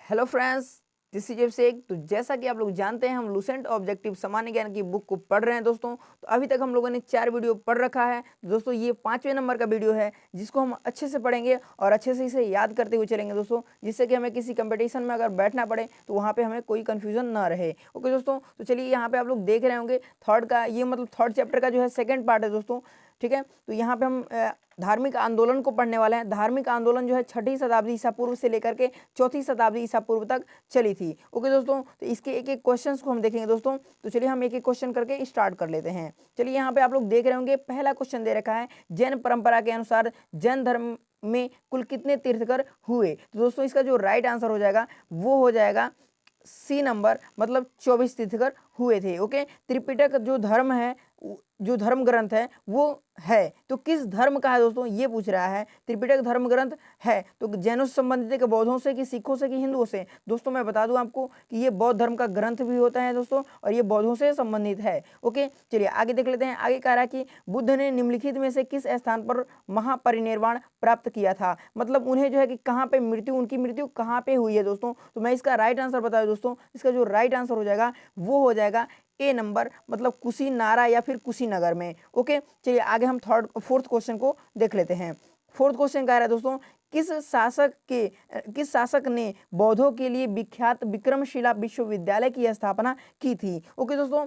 Hello friends, this is Sheikh. तो जैसा कि आप लोग जानते हैं, हम लूसेंट ऑब्जेक्टिव सामान्य ज्ञान की बुक को पढ़ रहे हैं दोस्तों। तो अभी तक हम लोगों ने 4 वीडियो पढ़ रखा है दोस्तों। ये 5वें नंबर का वीडियो है जिसको हम अच्छे से पढ़ेंगे और अच्छे से इसे याद करते हुए चलेंगे दोस्तों, जिससे कि हमें किसी कंपटीशन में अगर बैठना पड़े तो वहाँ पे हमें कोई कन्फ्यूजन ना रहे। ओके दोस्तों, तो चलिए यहाँ पे आप लोग देख रहे होंगे थर्ड का ये मतलब थर्ड चैप्टर का जो है सेकेंड पार्ट है दोस्तों। ठीक है, तो यहाँ पे हम धार्मिक आंदोलन को पढ़ने वाले हैं। धार्मिक आंदोलन जो है 6ठी शताब्दी ईसा पूर्व से लेकर के 4थी शताब्दी ईसा पूर्व तक चली थी। ओके दोस्तों, तो इसके एक एक क्वेश्चंस को हम देखेंगे दोस्तों। तो चलिए हम एक एक क्वेश्चन करके स्टार्ट कर लेते हैं। चलिए यहाँ पे आप लोग देख रहे होंगे पहला क्वेश्चन दे रखा है, जैन परंपरा के अनुसार जैन धर्म में कुल कितने तीर्थकर हुए। तो दोस्तों इसका जो राइट आंसर हो जाएगा वो हो जाएगा सी नंबर, मतलब 24 तीर्थकर हुए थे। ओके, त्रिपिटक जो धर्म है, जो धर्म ग्रंथ है वो है, तो किस धर्म का है दोस्तों ये पूछ रहा है। त्रिपिटक धर्म ग्रंथ है तो जैनों से संबंधित है कि बौद्धों से कि सिखों से कि हिंदुओं से। दोस्तों मैं बता दूं आपको कि ये बौद्ध धर्म का ग्रंथ भी होता है दोस्तों, और ये बौद्धों से संबंधित है। ओके, चलिए आगे देख लेते हैं। आगे कह रहा है कि बुद्ध ने निम्नलिखित में से किस स्थान पर महापरिनिर्वाण प्राप्त किया था। मतलब उन्हें जो है कि कहाँ पे मृत्यु, उनकी मृत्यु कहाँ पे हुई है दोस्तों। तो मैं इसका राइट आंसर बता दूं दोस्तों, इसका जो राइट आंसर हो जाएगा वो हो जाएगा ए नंबर, मतलब कुशीनारा या फिर कुशीनगर में। ओके, चलिए आगे हम फोर्थ क्वेश्चन को देख लेते हैं। फोर्थ क्वेश्चन कह रहा है दोस्तों, किस शासक ने बौद्धों के लिए विख्यात विक्रमशिला विश्वविद्यालय की स्थापना की थी। ओके दोस्तों,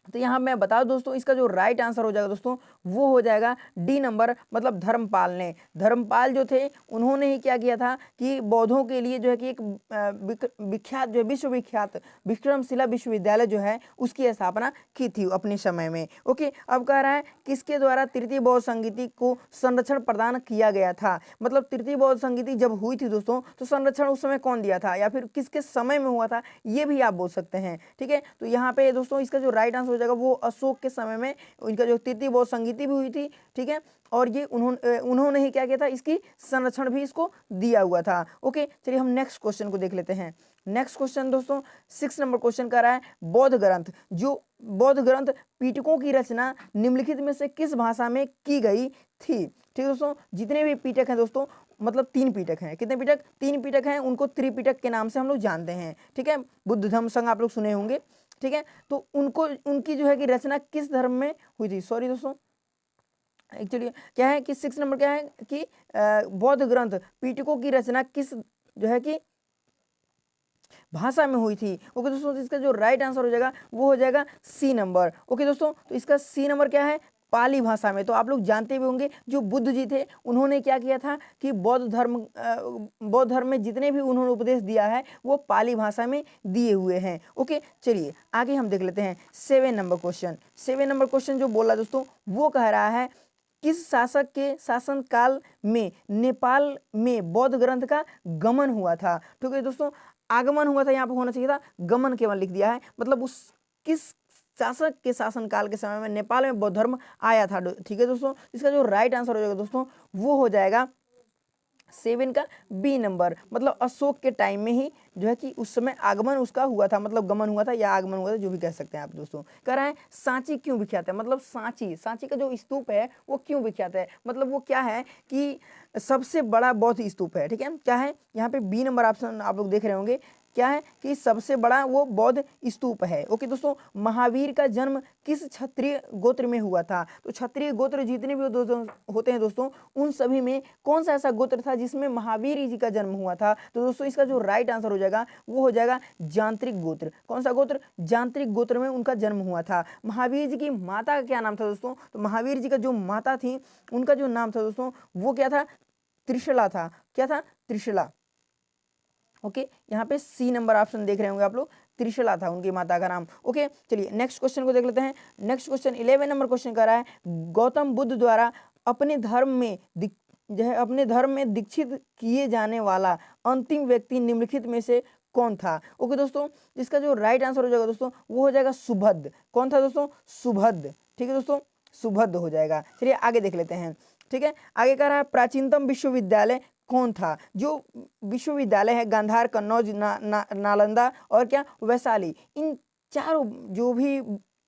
तो यहाँ मैं बता दूं दोस्तों, इसका जो राइट आंसर हो जाएगा दोस्तों वो हो जाएगा डी नंबर, मतलब धर्मपाल ने। धर्मपाल जो थे उन्होंने ही क्या किया था कि बौद्धों के लिए जो है कि एक विख्यात जो है विश्वविख्यात विक्रमशिला विश्वविद्यालय जो है उसकी स्थापना की थी अपने समय में। ओके, अब कह रहा है किसके द्वारा तृतीय बौद्ध संगीति को संरक्षण प्रदान किया गया था। मतलब तृतीय बौद्ध संगीति जब हुई थी दोस्तों तो संरक्षण उस समय कौन दिया था, या फिर किसके समय में हुआ था, ये भी आप बोल सकते हैं। ठीक है, तो यहाँ पे दोस्तों इसका जो राइट आंसर हो जाएगा वो अशोक के समय में उनका जो तृतीय बौद्ध संगीति भी हुई थी। ठीक है, और ये उन्होंने ही क्या किया था, इसकी संरक्षण भी इसको दिया हुआ था। ओके, चलिए हम नेक्स्ट क्वेश्चन को देख लेते हैं। नेक्स्ट क्वेश्चन दोस्तों 6 नंबर क्वेश्चन कर रहा है, बौद्ध ग्रंथ बौद्ध ग्रंथ पीटकों की रचना निम्नलिखित में से किस भाषा में की गई थी। ठीक है दोस्तों, जितने भी पीटक हैं दोस्तों, मतलब 3 पीटक हैं। कितने पीटक? 3 पीटक हैं, उनको त्रिपीटक के नाम से हम लोग जानते हैं। ठीक है, बुद्ध धम्म संघ आप लोग सुने होंगे। ठीक है, तो उनको उनकी जो है कि रचना किस धर्म में हुई थी। सॉरी दोस्तों, एक्चुअली क्या है कि 6 नंबर क्या है कि बौद्ध ग्रंथ पीटकों की रचना किस जो है कि भाषा में हुई थी। ओके दोस्तों, तो इसका जो राइट आंसर हो जाएगा वो हो जाएगा सी नंबर। ओके दोस्तों, तो इसका सी नंबर क्या है, पाली भाषा में। तो आप लोग जानते भी होंगे जो बुद्ध जी थे उन्होंने क्या किया था कि बौद्ध धर्म में जितने भी उन्होंने उपदेश दिया है वो पाली भाषा में दिए हुए हैं। ओके, चलिए आगे हम देख लेते हैं 7 नंबर क्वेश्चन। 7 नंबर क्वेश्चन जो बोला दोस्तों वो कह रहा है, किस शासक के शासनकाल में नेपाल में बौद्ध ग्रंथ का गमन हुआ था। ठीक है दोस्तों, आगमन हुआ था यहाँ पे होना चाहिए था, गमन केवल लिख दिया है। मतलब उस किस शासक के शासनकाल के समय में नेपाल में बौद्ध धर्म आया था। ठीक है दोस्तों, इसका जो राइट आंसर हो जाएगा दोस्तों वो हो जाएगा 7 का बी नंबर, मतलब अशोक के टाइम में ही जो है कि उस समय आगमन उसका हुआ था, मतलब गमन हुआ था या आगमन हुआ था, जो भी कह सकते हैं आप दोस्तों। कह रहे हैं सांची क्यों विख्यात है। मतलब सांची का जो स्तूप है वो क्यों विख्यात है, मतलब वो क्या है कि सबसे बड़ा बौद्ध स्तूप है। ठीक है, क्या है यहाँ पे बी नंबर ऑप्शन आप लोग देख रहे होंगे, क्या है कि सबसे बड़ा वो बौद्ध स्तूप है। ओके दोस्तों, महावीर का जन्म किस क्षत्रिय गोत्र में हुआ था। तो क्षत्रिय गोत्र जितने भी दोस्तों होते हैं दोस्तों, उन सभी में कौन सा ऐसा गोत्र था जिसमें महावीर जी का जन्म हुआ था। तो दोस्तों इसका जो राइट आंसर हो जाएगा वो हो जाएगा यांत्रिक गोत्र। कौन सा गोत्र? यांत्रिक गोत्र में उनका जन्म हुआ था। महावीर जी की माता का क्या नाम था दोस्तों? तो महावीर जी का जो माता थी उनका जो नाम था दोस्तों वो क्या था? त्रिशला था। क्या था? त्रिशला। ओके, यहाँ पे सी नंबर ऑप्शन देख रहे होंगे आप लोग, त्रिशला था उनकी माता का नाम। ओके, चलिए नेक्स्ट क्वेश्चन को देख लेते हैं। नेक्स्ट क्वेश्चन 11 नंबर क्वेश्चन कर रहा है, गौतम बुद्ध द्वारा अपने धर्म में दीक्षित किए जाने वाला अंतिम व्यक्ति निम्नलिखित में से कौन था। ओके दोस्तों, इसका जो राइट आंसर हो जाएगा दोस्तों वो हो जाएगा सुभद्र। कौन था दोस्तों? सुभद्र। ठीक है दोस्तों, सुभद्र हो जाएगा। चलिए आगे देख लेते हैं। ठीक है, आगे कह रहा है प्राचीनतम विश्वविद्यालय कौन था। जो विश्वविद्यालय है गांधार, कन्नौज, नालंदा और क्या वैशाली, इन चारों जो भी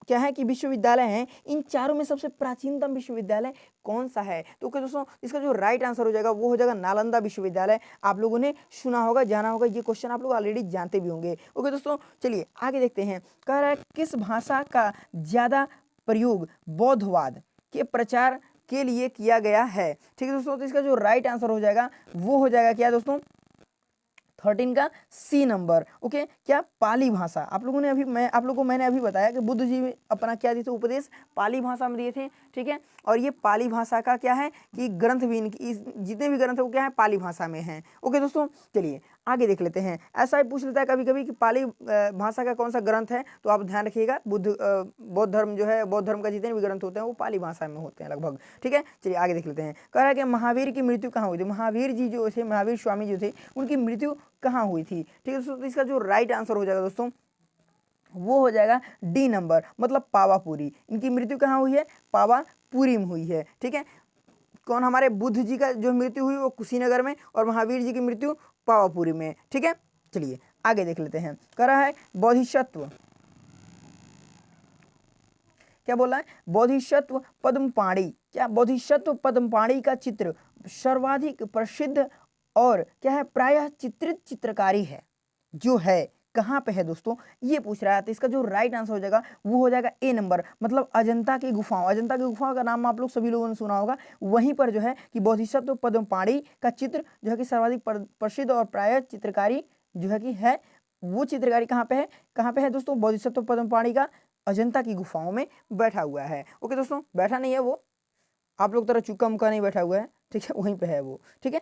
क्या है कि विश्वविद्यालय हैं, इन चारों में सबसे प्राचीनतम विश्वविद्यालय कौन सा है? तो ओके दोस्तों, इसका जो राइट आंसर हो जाएगा वो हो जाएगा नालंदा विश्वविद्यालय। आप लोगों ने सुना होगा, जाना होगा, ये क्वेश्चन आप लोग ऑलरेडी जानते भी होंगे। ओके दोस्तों, चलिए आगे देखते हैं। कह रहा है किस भाषा का ज्यादा प्रयोग बौद्धवाद के प्रचार के लिए किया गया है? ठीक है दोस्तों, तो इसका जो राइट आंसर हो जाएगा वो हो जाएगा क्या दोस्तों, 13 का सी नंबर। ओके, क्या पाली भाषा। आप लोगों ने अभी आप लोगों को मैंने अभी बताया कि बुद्ध जी अपना क्या दिए थे उपदेश, पाली भाषा में दिए थे। ठीक है, और ये पाली भाषा का क्या है कि ग्रंथ भी इनकी जितने भी ग्रंथ है वो क्या है, पाली भाषा में हैं। ओके दोस्तों, चलिए आगे देख लेते हैं। ऐसा ही पूछ लेता है कभी कभी कि पाली भाषा का कौन सा ग्रंथ है, तो आप ध्यान रखिएगा बौद्ध धर्म जो है, बौद्ध धर्म का जितने भी ग्रंथ होते हैं वो पाली भाषा में होते हैं लगभग। ठीक है, चलिए आगे देख लेते हैं। कह रहा है कि महावीर की मृत्यु कहाँ हुई थी? महावीर जी जो थे, महावीर स्वामी जो थे, उनकी मृत्यु कहाँ हुई थी? ठीक है दोस्तों, तो इसका जो राइट आंसर हो जाएगा दोस्तों वो हो जाएगा डी नंबर, मतलब पावापुरी। इनकी मृत्यु कहाँ हुई है? पावापुरी में हुई है। ठीक है, कौन, हमारे बुद्ध जी का जो मृत्यु हुई वो कुशीनगर में, और महावीर जी की मृत्यु पावापुरी में। ठीक है, चलिए आगे देख लेते हैं। कह रहा है बोधिसत्व, क्या बोला है? बोधिसत्व पद्मपाणि। क्या बोधिसत्व पद्मपाणि का चित्र सर्वाधिक प्रसिद्ध और क्या है, प्रायः चित्रित चित्रकारी है, जो है कहाँ पे है दोस्तों, ये पूछ रहा है। तो इसका जो राइट आंसर हो जाएगा वो हो जाएगा ए नंबर, मतलब अजंता की गुफाओं। अजंता की गुफाओं का नाम आप लोग सभी लोगों ने सुना होगा। वहीं पर जो है कि बोधिसत्व पद्मपाणि का चित्र जो है कि सर्वाधिक प्रसिद्ध और प्रायः चित्रकारी जो है कि है, वो चित्रकारी कहाँ पे है? कहाँ पे है दोस्तों? बोधिसत्व पद्मपाणि का अजंता की गुफाओं में बैठा हुआ है। ओके दोस्तों, बैठा नहीं है वो, आप लोग तरह चुका मुका नहीं बैठा हुआ है। ठीक है, वहीं पे है वो। ठीक है,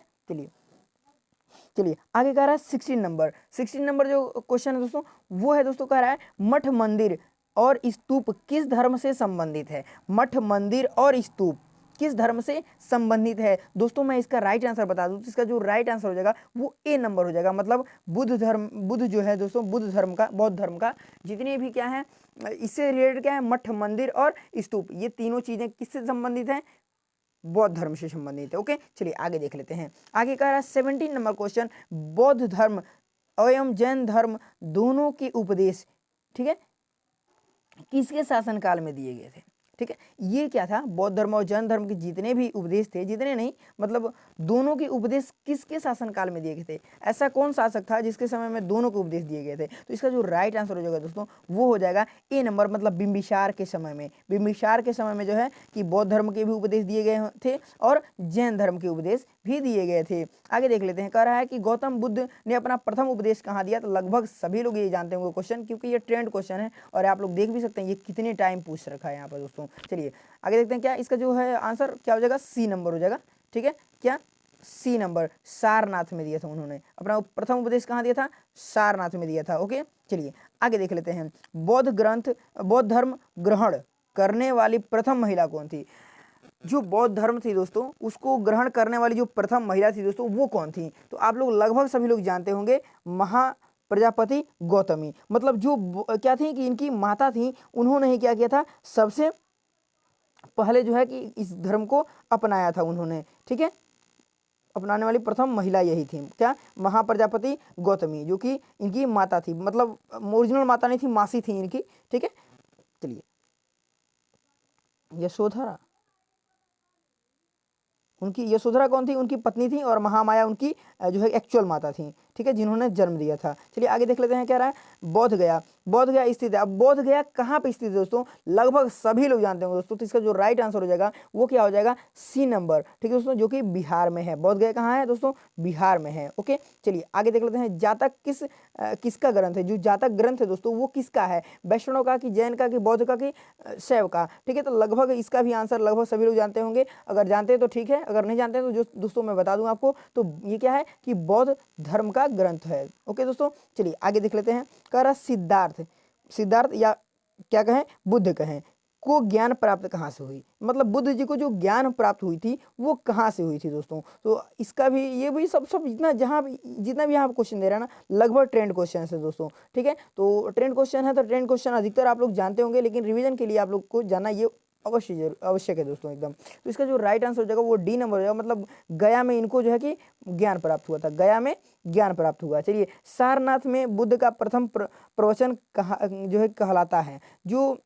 चलिए आगे कह रहा है 16 नंबर। 16 नंबर जो क्वेश्चन है दोस्तों वो है दोस्तों, कह रहा है मठ मंदिर और स्तूप किस धर्म से संबंधित है? मठ मंदिर और स्तूप किस धर्म से संबंधित है? दोस्तों मैं इसका राइट आंसर बता दूं तो इसका जो राइट आंसर हो जाएगा वो ए नंबर हो जाएगा, मतलब बुद्ध धर्म। बुद्ध जो है दोस्तों, बुद्ध धर्म का, बौद्ध धर्म का जितने भी क्या है इससे रिलेटेड क्या है, मठ मंदिर और स्तूप, ये तीनों चीजें किससे संबंधित हैं? बौद्ध धर्म से संबंधित है। ओके, चलिए आगे देख लेते हैं। आगे कह रहा है 17 नंबर क्वेश्चन, बौद्ध धर्म एवं जैन धर्म दोनों के उपदेश, ठीक है, किसके शासनकाल में दिए गए थे? ठीक है, ये क्या था, बौद्ध धर्म और जैन धर्म के जितने भी उपदेश थे, जितने नहीं मतलब दोनों के उपदेश किसके शासनकाल में दिए गए थे? ऐसा कौन शासक था जिसके समय में दोनों को उपदेश दिए गए थे? तो इसका जो राइट आंसर हो जाएगा दोस्तों वो हो जाएगा ए नंबर, मतलब बिंबिसार के समय में। बिंबिसार के समय में जो है कि बौद्ध धर्म के भी उपदेश दिए गए थे और जैन धर्म के उपदेश भी दिए गए थे। आगे देख लेते हैं। कह रहा है कि गौतम बुद्ध ने अपना प्रथम उपदेश कहाँ दिया? तो लगभग सभी लोग ये जानते होंगे क्वेश्चन, क्योंकि ये ट्रेंड क्वेश्चन है और आप लोग देख भी सकते हैं ये कितने टाइम पूछ रखा है यहाँ पर दोस्तों। चलिए आगे देखते हैं क्या इसका जो है आंसर क्या हो जाएगा, सी नंबर हो जाएगा। ठीक है, क्या सी नंबर, सारनाथ में दिया था उन्होंने अपना प्रथम उपदेश। कहाँ दिया था? सारनाथ में दिया था। ओके, चलिए आगे देख लेते हैं। बौद्ध धर्म ग्रहण करने वाली प्रथम महिला कौन थी? जो बौद्ध धर्म थी दोस्तों उसको ग्रहण करने वाली जो प्रथम महिला थी दोस्तों वो कौन थी? तो आप लोग लगभग सभी लोग जानते होंगे, प्रजापति गौतमी। मतलब जो क्या थी कि इनकी माता थी, उन्होंने ही क्या किया था, सबसे पहले जो है कि इस धर्म को अपनाया था उन्होंने। ठीक है, अपनाने वाली प्रथम महिला यही थी, क्या? महाप्रजापति गौतमी, जो कि इनकी माता थी, मतलब ओरिजिनल माता नहीं थी, मासी थी इनकी। ठीक है, चलिए यशोधरा, उनकी यशोधरा कौन थी? उनकी पत्नी थी, और महामाया उनकी जो है एक्चुअल माता थी। ठीक है, जिन्होंने जन्म दिया था। चलिए आगे देख लेते हैं क्या रहा है। बोध गया, बोध गया स्थित है। अब बोध गया कहाँ पे स्थित है दोस्तों? लगभग सभी लोग जानते होंगे दोस्तों। तो इसका जो राइट आंसर हो जाएगा वो क्या हो जाएगा, सी नंबर। ठीक है दोस्तों, जो कि बिहार में है। बोध गया कहाँ है दोस्तों? बिहार में है। ओके, चलिए आगे देख लेते हैं। जातक किसका ग्रंथ है? जो जातक ग्रंथ है दोस्तों वो किसका है? वैष्णव का, कि जैन का, कि बौद्ध का, कि शैव का? ठीक है, तो लगभग इसका भी आंसर लगभग सभी लोग जानते होंगे। अगर जानते हैं तो ठीक है, अगर नहीं जानते हैं तो जो दोस्तों मैं बता दूं आपको, तो ये क्या है कि बौद्ध धर्म का ग्रंथ है। ओके दोस्तों, चलिए आगे देख लेते हैं। कह रहा सिद्धार्थ या क्या कहें, बुद्ध कहें, को ज्ञान प्राप्त कहाँ से हुई? मतलब बुद्ध जी को जो ज्ञान प्राप्त हुई थी वो कहाँ से हुई थी दोस्तों? तो इसका भी, ये भी सब जितना भी यहाँ क्वेश्चन दे रहा है ना, लगभग ट्रेंड क्वेश्चन है दोस्तों। ठीक है, तो ट्रेंड क्वेश्चन है, तो ट्रेंड क्वेश्चन अधिकतर आप लोग जानते होंगे, लेकिन रिवीजन के लिए आप लोग को जानना ये आवश्यक है दोस्तों एकदम। तो इसका जो राइट आंसर हो जाएगा वो डी नंबर हो जाएगा, मतलब गया में इनको जो है कि ज्ञान प्राप्त हुआ था, गया में ज्ञान प्राप्त हुआ। चलिए, सारनाथ में बुद्ध का प्रथम प्रवचन कहा जो है कहलाता है? जो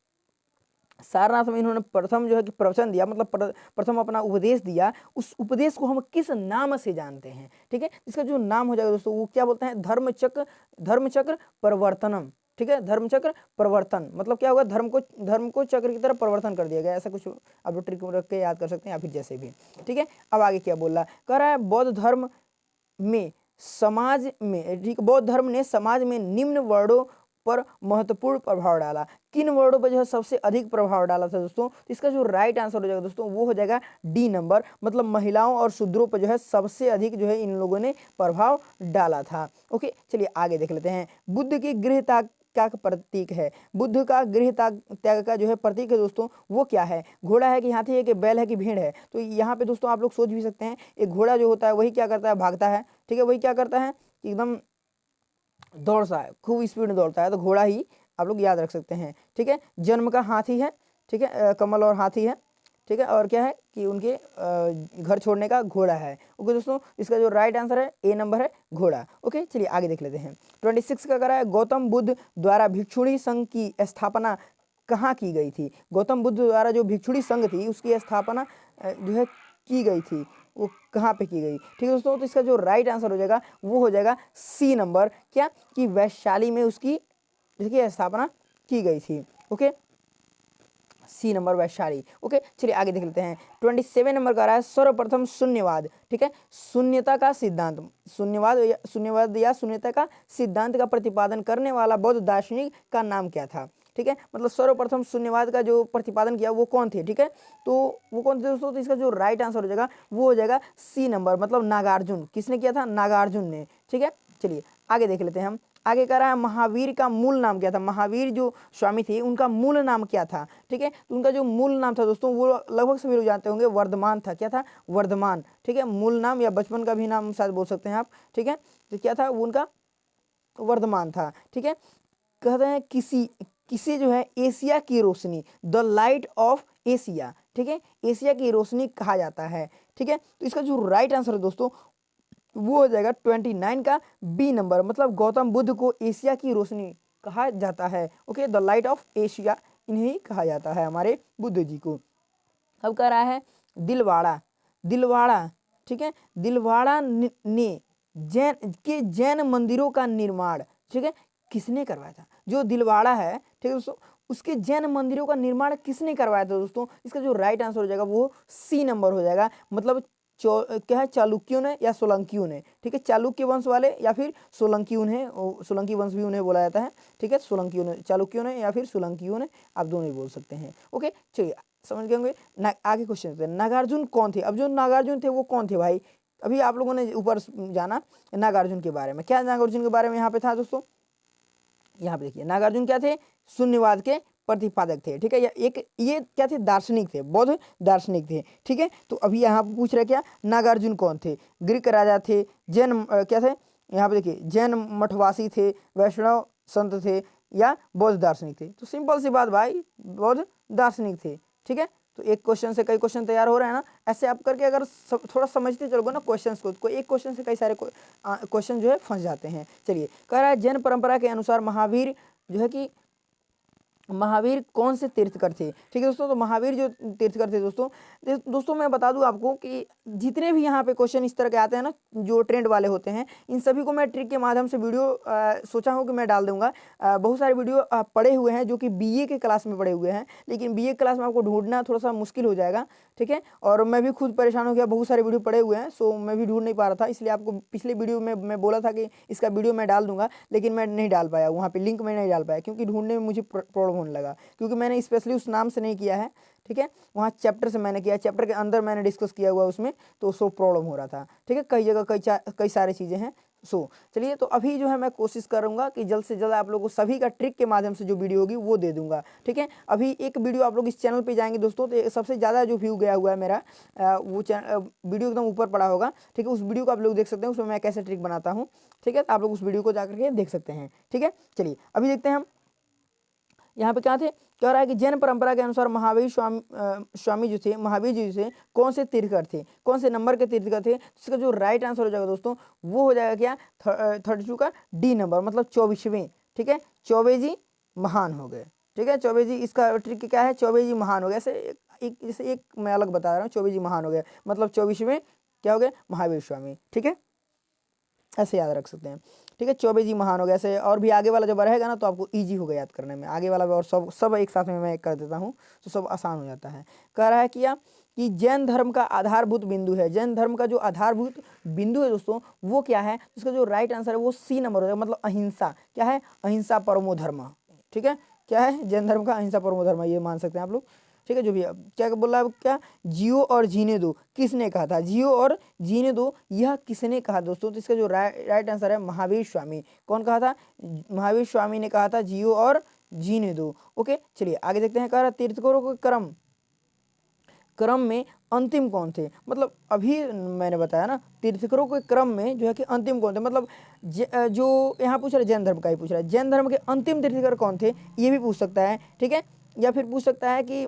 सारनाथ में इन्होंने प्रथम जो है कि प्रवचन दिया, मतलब प्रथम अपना उपदेश दिया। उस उपदेश को हम किस नाम से जानते हैं? ठीक है, इसका जो नाम हो जाएगा दोस्तों वो क्या बोलते हैं? धर्मचक्र प्रवर्तनम। ठीक है, धर्मचक्र प्रवर्तन मतलब क्या होगा? धर्म को चक्र की तरह परिवर्तन कर दिया गया, ऐसा कुछ आप लोग ट्रिक रख के याद कर सकते हैं या फिर जैसे भी। ठीक है, अब आगे क्या बोल रहा है? कह रहा है बौद्ध धर्म में समाज में, ठीक, बौद्ध धर्म ने समाज में निम्न वर्णों पर महत्वपूर्ण प्रभाव डाला। किन वर्णों पर जो है सबसे अधिक प्रभाव डाला था दोस्तों? तो इसका जो राइट आंसर हो जाएगा दोस्तों वो हो जाएगा डी नंबर, मतलब महिलाओं और शूद्रों पर जो है सबसे अधिक जो है इन लोगों ने प्रभाव डाला था। ओके, चलिए आगे देख लेते हैं। बुद्ध की गृह त्याग का प्रतीक है। बुद्ध का गृह त्याग का जो है प्रतीक है दोस्तों वो क्या है? घोड़ा है कि हाथी है कि बैल है कि भेड़ है? तो यहाँ पे दोस्तों आप लोग सोच भी सकते हैं, एक घोड़ा जो होता है वही क्या करता है? भागता है। ठीक है, वही क्या करता है? एकदम दौड़ता है, खूब स्पीड में दौड़ता है, तो घोड़ा ही आप लोग याद रख सकते हैं। ठीक है, जन्म का हाथी है। ठीक है, कमल और हाथी है। ठीक है, और क्या है कि उनके घर छोड़ने का घोड़ा है। ओके दोस्तों, इसका जो राइट आंसर है ए नंबर है, घोड़ा। ओके, चलिए आगे देख लेते हैं। 26 का करा है गौतम बुद्ध द्वारा भिक्षुणी संघ की स्थापना कहाँ की गई थी? गौतम बुद्ध द्वारा जो भिक्षुणी संघ थी उसकी स्थापना जो है की गई थी, वो कहाँ पे की गई? ठीक है दोस्तों, तो इसका जो राइट आंसर हो जाएगा वो हो जाएगा सी नंबर, क्या कि वैशाली में उसकी देखिए स्थापना की गई थी। Okay, C number Vaishali. Okay, चलिए आगे देख लेते हैं। 27 नंबर का रहा है सर्वप्रथम शून्यवाद। ठीक है, शून्यता का सिद्धांत, शून्यवाद या शून्यता का सिद्धांत का प्रतिपादन करने वाला बौद्ध दार्शनिक का नाम क्या था? ठीक है, मतलब सर्वप्रथम शून्यवाद का जो प्रतिपादन किया वो कौन थे? ठीक है, तो वो कौन थे दोस्तों? तो इसका जो राइट आंसर हो जाएगा वो हो जाएगा सी नंबर, मतलब नागार्जुन। किसने किया था? नागार्जुन ने। ठीक है, चलिए आगे देख लेते हैं हम। आगे कह रहा है महावीर का मूल नाम क्या था? महावीर जो स्वामी थे उनका मूल नाम क्या था? ठीक है, तो उनका जो मूल नाम था दोस्तों वो लगभग सभी लोग जानते होंगे, वर्धमान था। क्या था? वर्धमान। ठीक है, मूल नाम या बचपन का भी नाम शायद बोल सकते हैं आप। ठीक है, तो क्या था वो उनका? वर्धमान था। ठीक है, कहते हैं किसी जो है एशिया की रोशनी, द लाइट ऑफ एशिया। ठीक है, एशिया की रोशनी कहा जाता है। ठीक है, तो इसका जो राइट आंसर है दोस्तों वो हो जाएगा 29 का बी नंबर, मतलब गौतम बुद्ध को एशिया की रोशनी कहा जाता है। Okay, the light of Asia इन्हें कहा जाता है हमारे बुद्ध जी को। अब कह रहा है दिलवाड़ा। दिलवाड़ा, ठीक है, दिलवाड़ा ने जैन मंदिरों का निर्माण, ठीक है, किसने करवाया था? जो दिलवाड़ा है, ठीक है दोस्तों, उसके जैन मंदिरों का निर्माण किसने करवाया था दोस्तों? इसका जो राइट आंसर हो जाएगा वो सी नंबर हो जाएगा, मतलब क्या है? चालुक्यों ने या सोलंकियों ने। ठीक है, चालुक्य वंश वाले या फिर सोलंकियों ने, सोलंकी वंश भी उन्हें बोला जाता है। ठीक है, सोलंकियों ने, चालुक्यों ने या फिर सोलंकियों ने, आप दोनों ही बोल सकते हैं। ओके, चलिए समझ गए होंगे। आगे क्वेश्चन, नागार्जुन कौन थे? अब जो नागार्जुन थे वो कौन थे भाई? अभी आप लोगों ने ऊपर जाना नागार्जुन के बारे में। क्या नागार्जुन के बारे में यहाँ पे था दोस्तों? यहाँ पे देखिए, नागार्जुन क्या थे? शून्यवाद के प्रतिपादक थे। ठीक है, ये क्या थे? दार्शनिक थे, बौद्ध दार्शनिक थे। ठीक है, तो अभी यहाँ पे पूछ रहे क्या? नागार्जुन कौन थे? ग्रीक राजा थे, जैन क्या थे? यहाँ पे देखिए, जैन मठवासी थे, वैष्णव संत थे, या बौद्ध दार्शनिक थे? तो सिंपल सी बात भाई, बौद्ध दार्शनिक थे। ठीक है, तो एक क्वेश्चन से कई क्वेश्चन तैयार हो रहे हैं ना। ऐसे आप करके अगर थोड़ा समझते चलोगे ना क्वेश्चंस को एक क्वेश्चन से कई सारे क्वेश्चन जो है फंस जाते हैं। चलिए, कह रहा है जैन परंपरा के अनुसार महावीर जो है कि महावीर कौन से तीर्थकर थे? ठीक है दोस्तों, तो महावीर जो तीर्थकर थे दोस्तों मैं बता दूं आपको कि जितने भी यहाँ पे क्वेश्चन इस तरह के आते हैं ना जो ट्रेंड वाले होते हैं, इन सभी को मैं ट्रिक के माध्यम से वीडियो सोचा हूँ कि मैं डाल दूंगा। बहुत सारे वीडियो पड़े हुए हैं जो कि बीए के क्लास में पड़े हुए हैं, लेकिन बीए क्लास में आपको ढूंढना थोड़ा सा मुश्किल हो जाएगा। ठीक है, और मैं भी खुद परेशान हो गया, बहुत सारे वीडियो पड़े हुए हैं, सो मैं भी ढूंढ नहीं पा रहा था। इसलिए आपको पिछले वीडियो में मैं बोला था कि इसका वीडियो मैं डाल दूंगा, लेकिन मैं नहीं डाल पाया, वहाँ पे लिंक में नहीं डाल पाया, क्योंकि ढूंढने में मुझे प्रॉब्लम होने लगा, क्योंकि मैंने स्पेशली उस नाम से नहीं किया है। ठीक है, वहाँ चैप्टर से मैंने किया, चैप्टर के अंदर मैंने डिस्कस किया हुआ उसमें, तो सो प्रॉब्लम हो रहा था। ठीक है, कई जगह कई सारी चीज़ें हैं। सो चलिए, तो अभी जो है मैं कोशिश करूंगा कि जल्द से जल्द आप लोगों को सभी का ट्रिक के माध्यम से जो वीडियो होगी वो दे दूंगा। ठीक है, अभी एक वीडियो आप लोग इस चैनल पे जाएंगे दोस्तों, तो सबसे ज़्यादा जो व्यू गया हुआ है मेरा वो वीडियो एकदम ऊपर पड़ा होगा। ठीक है, उस वीडियो को आप लोग देख सकते हैं, उसमें मैं कैसे ट्रिक बनाता हूँ। ठीक है, तो आप लोग उस वीडियो को जाकर के देख सकते हैं। ठीक है, चलिए अभी देखते हैं हम यहाँ पे क्या थे। कह रहा है कि जैन परंपरा के अनुसार महावीर स्वामी जो थे, महावीर जी थे, कौन से तीर्थकर थे? कौन से नंबर के तीर्थकर थे? इसका जो राइट आंसर हो जाएगा दोस्तों वो हो जाएगा क्या? 32 का डी नंबर, मतलब 24वें। ठीक है, 24 जी महान हो गए। ठीक है। चौबे जी, इसका ट्रिक क्या है, चौबे जी महान हो गया, जैसे एक मैं अलग बता रहा हूँ, चौबे जी महान हो गया मतलब 24वें क्या हो गए, महावीर स्वामी। ठीक है, ऐसे याद रख सकते हैं। ठीक है, चौबे जी महान हो गया ऐसे। और भी आगे वाला जब रहेगा ना तो आपको इजी होगा याद करने में, आगे वाला भी और सब एक साथ में मैं कर देता हूँ तो सब आसान हो जाता है। कह रहा है कि जैन धर्म का आधारभूत बिंदु है, जैन धर्म का जो आधारभूत बिंदु है दोस्तों वो क्या है, इसका जो राइट आंसर है वो सी नंबर हो जाएगा, मतलब अहिंसा। क्या है, अहिंसा परमो धर्म। ठीक है, क्या है, जैन धर्म का अहिंसा परमो धर्म, ये मान सकते हैं आप लोग। ठीक है, जो भी क्या बोल रहा है, क्या जियो और जीने दो किसने कहा था, जियो और जीने दो यह किसने कहा दोस्तों, तो इसका जो राइट आंसर है महावीर स्वामी। कौन कहा था, महावीर स्वामी ने कहा था जियो और जीने दो। ओके, चलिए आगे देखते हैं। कह रहा तीर्थंकरों के क्रम में अंतिम कौन थे, मतलब अभी मैंने बताया ना तीर्थंकरों के क्रम में जो है कि अंतिम कौन थे, मतलब जो यहाँ पूछ रहा है जैन धर्म का ही पूछ रहा है, जैन धर्म के अंतिम तीर्थंकर कौन थे ये भी पूछ सकता है। ठीक है, या फिर पूछ सकता है कि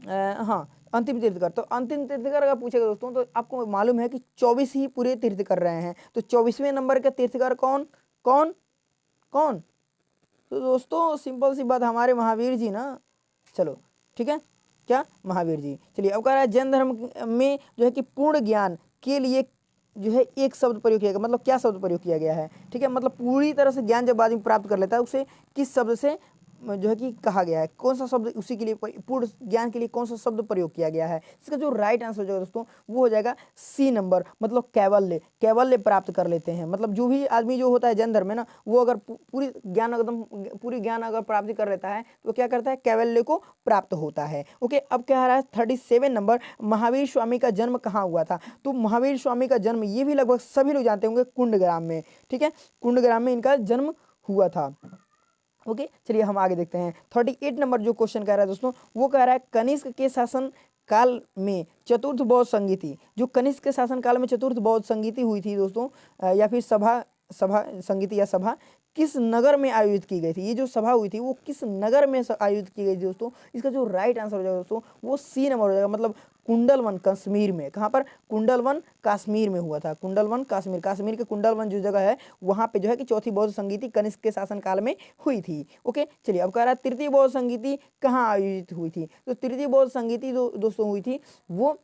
हाँ अंतिम तीर्थकर, तो अंतिम तीर्थकर अगर पूछेगा दोस्तों तो आपको मालूम है कि 24 ही पूरे तीर्थ कर रहे हैं, तो 24वें नंबर का तीर्थकर कौन कौन कौन, तो दोस्तों सिंपल सी बात हमारे महावीर जी ना। चलो ठीक है, क्या महावीर जी। चलिए अब कह रहा है जैन धर्म में जो है कि पूर्ण ज्ञान के लिए जो है एक शब्द प्रयोग किया गया, मतलब क्या शब्द प्रयोग किया गया है। ठीक है, मतलब पूरी तरह से ज्ञान जब आदमी प्राप्त कर लेता है उसे किस शब्द से जो है कि कहा गया है, कौन सा शब्द उसी के लिए, पूर्ण ज्ञान के लिए कौन सा शब्द प्रयोग किया गया है। इसका जो राइट आंसर हो जाएगा दोस्तों वो हो जाएगा सी नंबर, मतलब कैवल्य। कैवल्य प्राप्त कर लेते हैं, मतलब जो भी आदमी जो होता है जैन धर्म में ना वो अगर पूरी ज्ञान अगर प्राप्ति कर लेता है तो क्या करता है, कैवल्य को प्राप्त होता है। ओके, अब क्या रहा है 37 नंबर, महावीर स्वामी का जन्म कहाँ हुआ था, तो महावीर स्वामी का जन्म ये भी लगभग सभी लोग जानते होंगे कुंडग्राम में। ठीक है, कुंडग्राम में इनका जन्म हुआ था। ओके, चलिए हम आगे देखते हैं। 38 नंबर जो क्वेश्चन कह रहा है दोस्तों वो कह रहा है कनिष्क के शासन काल में चतुर्थ बौद्ध संगीति, जो कनिष्क के शासन काल में चतुर्थ बौद्ध संगीति हुई थी दोस्तों, या फिर सभा सभा संगीति या सभा किस नगर में आयोजित की गई थी, ये जो सभा हुई थी वो किस नगर में आयोजित की गई थी दोस्तों, इसका जो राइट आंसर हो जाएगा दोस्तों वो सी नंबर हो जाएगा, मतलब कुंडलवन कश्मीर में। कहाँ पर, कुंडलवन कश्मीर में हुआ था, कुंडलवन कश्मीर, कश्मीर के कुंडलवन जो जगह है वहाँ पे जो है कि चौथी बौद्ध संगीति कनिष्क के शासन काल में हुई थी। ओके, चलिए अब कह रहा है तृतीय बौद्ध संगीति कहाँ आयोजित हुई थी, तो तृतीय बौद्ध संगीति दोस्तों हुई थी वो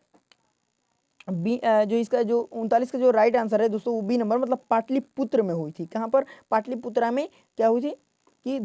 जो इसका जो 39 का जो राइट आंसर है दोस्तों वो बी नंबर, मतलब पाटलिपुत्र में हुई थी। कहाँ पर, पाटलिपुत्रा में क्या हुई थी कि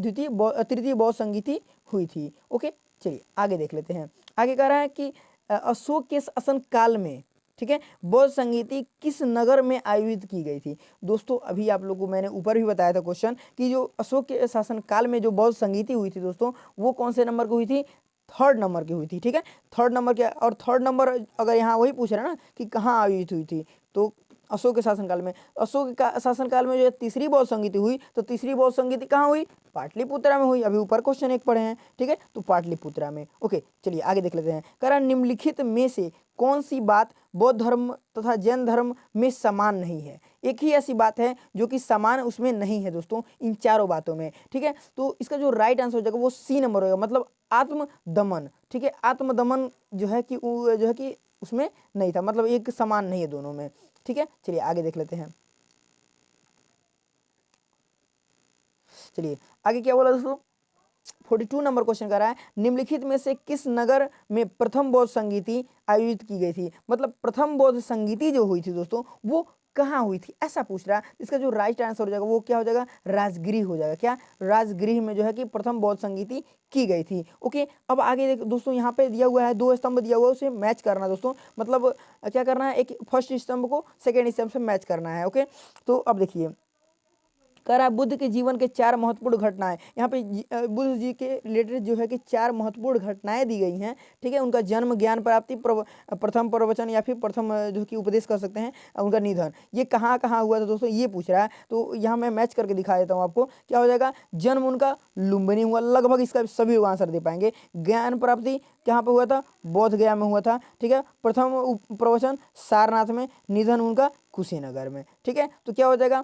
तृतीय बौद्ध संगीति हुई थी। ओके, चलिए आगे देख लेते हैं। आगे कह रहा है कि अशोक के शासन काल में, ठीक है, बौद्ध संगीति किस नगर में आयोजित की गई थी। दोस्तों अभी आप लोगों को मैंने ऊपर भी बताया था क्वेश्चन कि जो अशोक के शासन काल में जो बौद्ध संगीति हुई थी दोस्तों वो कौन से नंबर की हुई थी, थर्ड नंबर की हुई थी। ठीक है, थर्ड नंबर क्या, और थर्ड नंबर अगर यहाँ वही पूछ रहे हैं ना कि कहाँ आयोजित हुई थी, तो अशोक के शासनकाल में, अशोक का शासनकाल में जो तीसरी बौद्ध संगीति हुई, तो तीसरी बौद्ध संगीति कहाँ हुई, पाटलिपुत्रा में हुई। अभी ऊपर क्वेश्चन एक पढ़े हैं, ठीक है, तो पाटलिपुत्रा में। ओके, चलिए आगे देख लेते हैं। कारण निम्नलिखित में से कौन सी बात बौद्ध धर्म तथा जैन धर्म में समान नहीं है, एक ही ऐसी बात है जो कि समान उसमें नहीं है दोस्तों इन चारों बातों में। ठीक है, तो इसका जो राइट आंसर हो जाएगा वो सी नंबर होगा, मतलब आत्मदमन। ठीक है, आत्मदमन जो है कि उसमें नहीं था, मतलब एक समान नहीं है दोनों में। ठीक है, चलिए आगे देख लेते हैं। चलिए आगे क्या बोला दोस्तों, 42 नंबर क्वेश्चन कर रहा है निम्नलिखित में से किस नगर में प्रथम बौद्ध संगीति आयोजित की गई थी, मतलब प्रथम बौद्ध संगीति जो हुई थी दोस्तों वो कहाँ हुई थी, ऐसा पूछ रहा है। इसका जो राइट आंसर हो जाएगा वो क्या हो जाएगा, राजगृह हो जाएगा। क्या, राजगृह में जो है कि प्रथम बौद्ध संगीति की गई थी। ओके, अब आगे दोस्तों यहाँ पे दिया हुआ है 2 स्तंभ दिया हुआ है, उसे मैच करना दोस्तों, मतलब क्या करना है, एक फर्स्ट स्तंभ को सेकेंड स्तंभ से मैच करना है। ओके, तो अब देखिए कह रहा है बुद्ध के जीवन के 4 महत्वपूर्ण घटनाएं, यहाँ पे बुद्ध जी के रिलेटेड जो है कि 4 महत्वपूर्ण घटनाएं दी गई हैं। ठीक है, उनका जन्म, ज्ञान प्राप्ति, प्रथम प्रवचन या फिर प्रथम जो कि उपदेश कर सकते हैं, उनका निधन, ये कहाँ कहाँ हुआ था दोस्तों ये पूछ रहा है। तो यहाँ मैं मैच करके दिखा देता हूँ आपको, क्या हो जाएगा, जन्म उनका लुम्बिनी हुआ, लगभग इसका सभी लोग आंसर दे पाएंगे। ज्ञान प्राप्ति कहाँ पे हुआ था, बोध गया में हुआ था। ठीक है, प्रथम प्रवचन सारनाथ में, निधन उनका कुशीनगर में। ठीक है, तो क्या हो जाएगा,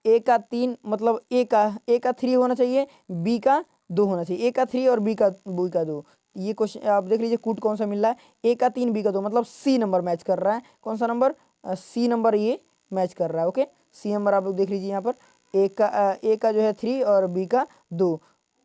ए का 3, मतलब ए का 3 होना चाहिए, बी का 2 होना चाहिए, ए का 3 और बी का 2। ये क्वेश्चन आप देख लीजिए कूट कौन सा मिल रहा है, ए का 3 बी का 2, मतलब सी नंबर मैच कर रहा है। कौन सा नंबर, सी नंबर ये मैच कर रहा है। ओके, सी नंबर आप लोग देख लीजिए यहाँ पर, ए का जो है 3 और बी का 2।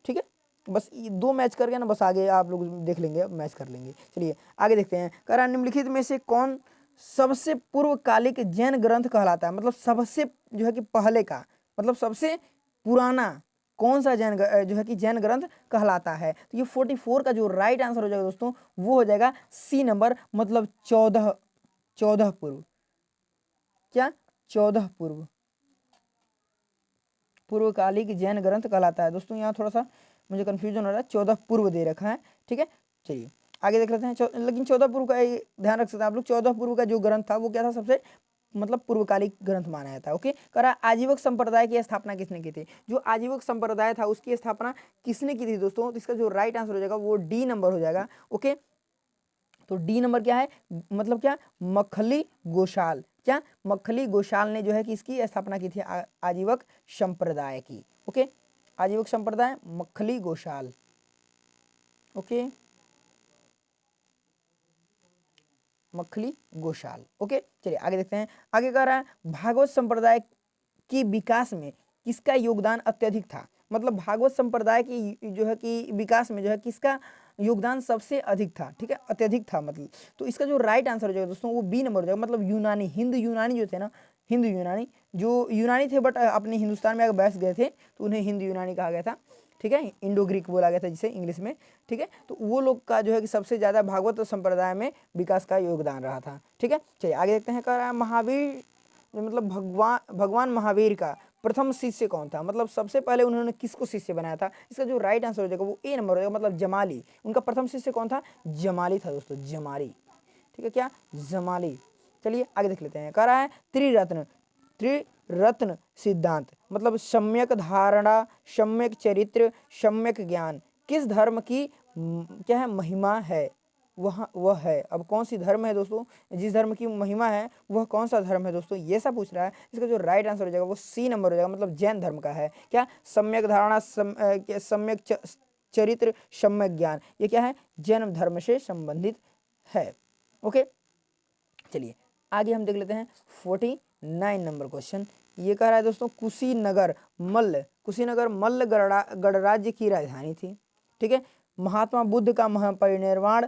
ठीक है, बस ये 2 मैच करके ना, बस आगे आप लोग देख लेंगे, अब मैच कर लेंगे। चलिए आगे देखते हैं। कह रहा है निम्नलिखित में से कौन सबसे पूर्वकालिक जैन ग्रंथ कहलाता है, मतलब सबसे जो है कि पहले का, मतलब सबसे पुराना कौन सा जो है कि जैन ग्रंथ कहलाता है। तो ये 44 का जो राइट आंसर हो जाएगा दोस्तों वो हो जाएगा सी नंबर, मतलब 14 पूर्व। क्या 14 पूर्वकालिक जैन ग्रंथ कहलाता है दोस्तों। यहाँ थोड़ा सा मुझे कन्फ्यूजन हो रहा है, 14 पूर्व दे रखा है, ठीक है। चलिए आगे देख लेते हैं। लेकिन 14 पूर्व का ध्यान रख सकते हैं आप लोग, 14 पूर्व का जो ग्रंथ था वो क्या था, सबसे मतलब पूर्वकालिक ग्रंथ माना जाता है। ओके, करा आजीवक संप्रदाय की स्थापना किसने की थी। जो आजीवक संप्रदाय था उसकी स्थापना किसने की थी दोस्तों, तो इसका जो राइट आंसर हो जाएगा वो डी नंबर हो जाएगा। ओके, तो डी नंबर क्या है, मतलब क्या, मखली गोशाल। क्या मखली गोशाल ने जो है कि इसकी स्थापना की थी, आजीवक संप्रदाय की। ओके, आजीवक संप्रदाय मखली गोशाल। ओके, मखली गोशाल। ओके, चलिए आगे देखते हैं। आगे कह रहा है भागवत संप्रदाय की विकास में किसका योगदान अत्यधिक था, मतलब भागवत संप्रदाय की जो है कि विकास में जो है किसका योगदान सबसे अधिक था, ठीक है, अत्यधिक था मतलब। तो इसका जो राइट आंसर हो जाएगा दोस्तों वो बी नंबर हो जाएगा, मतलब यूनानी, हिंद यूनानी जो थे ना, हिंद यूनानी जो यूनानी थे बट अपने हिंदुस्तान में अगर बैठ गए थे तो उन्हें हिंद यूनानी कहा गया था, ठीक है, इंडो ग्रीक बोला गया था जिसे इंग्लिश में, ठीक है। तो वो लोग का जो है कि सबसे ज़्यादा भागवत संप्रदाय में विकास का योगदान रहा था, ठीक है। चलिए आगे देखते हैं। कह रहा है महावीर, मतलब भगवान महावीर का प्रथम शिष्य कौन था, मतलब सबसे पहले उन्होंने किसको शिष्य बनाया था। इसका जो राइट आंसर हो जाएगा वो ए नंबर हो जाएगा, मतलब जमाली। उनका प्रथम शिष्य कौन था, जमाली था दोस्तों, जमाली, ठीक है, क्या जमाली। चलिए आगे देख लेते हैं। कह रहा है त्रिरत्न सिद्धांत, मतलब सम्यक धारणा, सम्यक चरित्र, सम्यक ज्ञान किस धर्म की क्या है, महिमा है, वह है। अब कौन सी धर्म है दोस्तों, जिस धर्म की महिमा है वह कौन सा धर्म है दोस्तों, ये सब पूछ रहा है। इसका जो राइट आंसर हो जाएगा वो सी नंबर हो जाएगा, मतलब जैन धर्म का है। क्या सम्यक धारणा, सम्यक चरित्र, सम्यक ज्ञान, ये क्या है, जैन धर्म से संबंधित है। ओके, चलिए आगे हम देख लेते हैं 49 नंबर क्वेश्चन। ये कह रहा है दोस्तों कुशीनगर मल्ल गणराज्य की राजधानी थी, ठीक है। महात्मा बुद्ध का महापरिनिर्वाण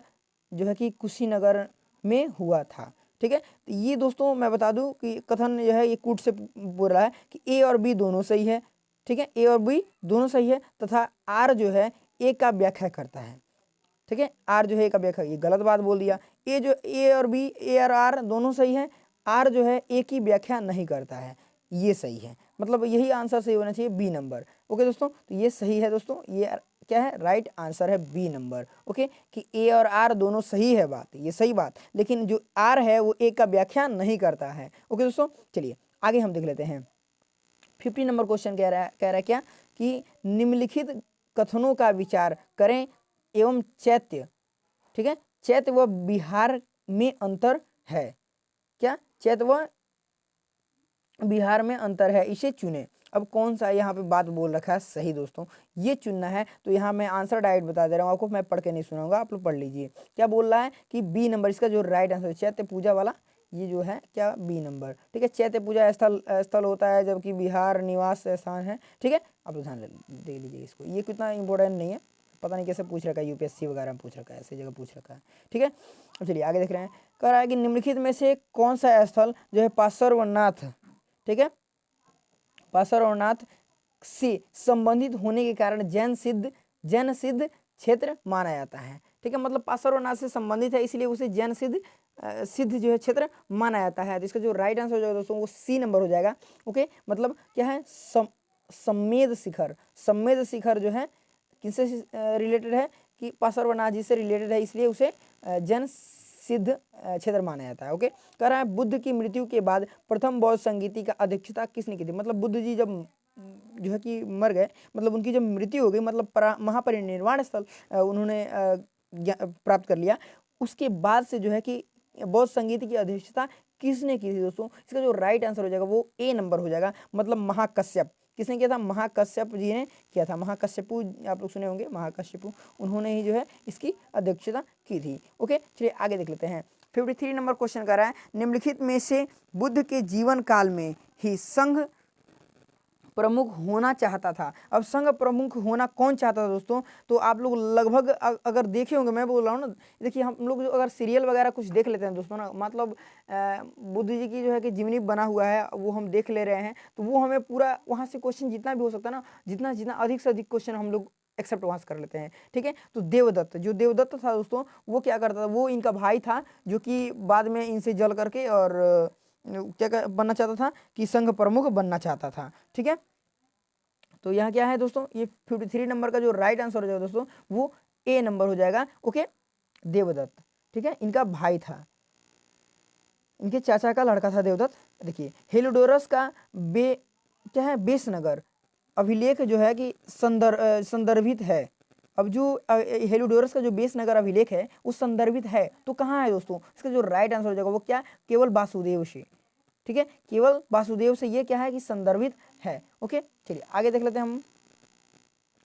जो है कि कुशीनगर में हुआ था, ठीक है। तो ये दोस्तों मैं बता दूं कि कथन जो है ये कूट से बोल रहा है कि ए और बी दोनों सही है, ठीक है, ए और बी दोनों सही है, तथा आर जो है ए का व्याख्या करता है, ठीक है। आर जो है ए का व्याख्या, ये गलत बात बोल दिया। ए जो ए और बी, ए और आर दोनों सही है, आर जो है ए की व्याख्या नहीं करता है, ये सही है, मतलब यही आंसर सही होना चाहिए, बी नंबर। ओके दोस्तों, तो ये सही है दोस्तों, ये क्या है, राइट आंसर है बी नंबर। ओके, कि ए और आर दोनों सही है, बात ये सही बात, लेकिन जो आर है वो ए का व्याख्या नहीं करता है। ओके दोस्तों, चलिए आगे हम देख लेते हैं। 50 नंबर क्वेश्चन कह रहा है क्या, कि निम्नलिखित कथनों का विचार करें एवं चैत्य, ठीक है, चैत्य व बिहार में अंतर है। क्या चैत्य व बिहार में अंतर है, इसे चुने। अब कौन सा यहाँ पे बात बोल रखा है सही दोस्तों, ये चुनना है। तो यहाँ मैं आंसर डायरेक्ट बता दे रहा हूँ आपको, मैं पढ़ के नहीं सुनाऊंगा, आप लोग पढ़ लीजिए। क्या बोल रहा है कि बी नंबर इसका जो राइट आंसर है, चैत्य पूजा वाला, ये जो है क्या बी नंबर, ठीक है। चैत्य पूजा स्थल होता है जबकि बिहार निवास स्थान है, ठीक है। आप लोग ध्यान दे लीजिए इसको, ये कितना इंपॉर्टेंट नहीं है, पता नहीं कैसे पूछ रखा है, यूपीएससी वगैरह में पूछ रखा है, ऐसी जगह पूछ रखा है, ठीक है। अब चलिए आगे देख रहे हैं। कह रहा है कि निम्नलिखित में से कौन सा स्थल जो है पार्श्वनाथ, ठीक है, पार्श्वनाथ से संबंधित होने के कारण जैन सिद्ध क्षेत्र माना जाता है, ठीक है। मतलब पार्श्वनाथ से संबंधित है इसलिए उसे जैन सिद्ध जो है क्षेत्र माना जाता है। तो इसका जो राइट आंसर हो जाएगा दोस्तों वो सी नंबर हो जाएगा। ओके, मतलब क्या है, सम्मेद शिखर जो है किससे रिलेटेड है, कि पार्श्वनाथ जी से रिलेटेड है, इसलिए उसे जैन सिद्ध क्षेत्र माना जाता है। ओके, कह रहा है बुद्ध की मृत्यु के बाद प्रथम बौद्ध संगीति का अध्यक्षता किसने की थी, मतलब बुद्ध जी जब जो है कि मर गए, मतलब उनकी जब मृत्यु हो गई, मतलब महापरिनिर्वाण स्थल उन्होंने प्राप्त कर लिया, उसके बाद से जो है कि बौद्ध संगीत की अध्यक्षता किसने की थी दोस्तों। इसका जो राइट आंसर हो जाएगा वो ए नंबर हो जाएगा, मतलब महाकश्यप। किसने किया था, महाकश्यप जी ने किया था, महाकश्यपु आप लोग सुने होंगे, महाकश्यपु उन्होंने ही जो है इसकी अध्यक्षता की थी। ओके, चलिए आगे देख लेते हैं। 53 नंबर क्वेश्चन कर रहा है निम्नलिखित में से बुद्ध के जीवन काल में ही संघ प्रमुख होना चाहता था। अब संघ प्रमुख होना कौन चाहता था दोस्तों? तो आप लोग लगभग अगर देखे होंगे, मैं बोल रहा हूँ ना, देखिए हम लोग जो अगर सीरियल वगैरह कुछ देख लेते हैं दोस्तों ना, मतलब बुद्ध जी की जो है कि जीवनी बना हुआ है वो हम देख ले रहे हैं, तो वो हमें पूरा वहाँ से क्वेश्चन जितना भी हो सकता है ना, जितना जितना अधिक से अधिक क्वेश्चन हम लोग एक्सेप्ट वहाँ से कर लेते हैं। ठीक है, तो देवदत्त, जो देवदत्त था दोस्तों, वो क्या करता था, वो इनका भाई था जो कि बाद में इनसे जल करके और क्या बनना चाहता था कि संघ प्रमुख बनना चाहता था। ठीक है, तो यहाँ क्या है दोस्तों, ये 53 नंबर का जो राइट आंसर हो जाएगा दोस्तों वो ए नंबर हो जाएगा। ओके, देवदत्त, ठीक है, इनका भाई था, इनके चाचा का लड़का था देवदत्त। देखिए हेलियोडोरस का क्या है, बेसनगर अभिलेख जो है कि संदर्भित है। अब जो हेलियोडोरस का जो बेसनगर अभिलेख है वो संदर्भित है, तो कहाँ है दोस्तों? इसका जो राइट आंसर हो जाएगा वो क्या, केवल वासुदेव से। ठीक है, केवल वासुदेव से ये क्या है कि संदर्भित है। ओके, चलिए आगे देख लेते हैं हम।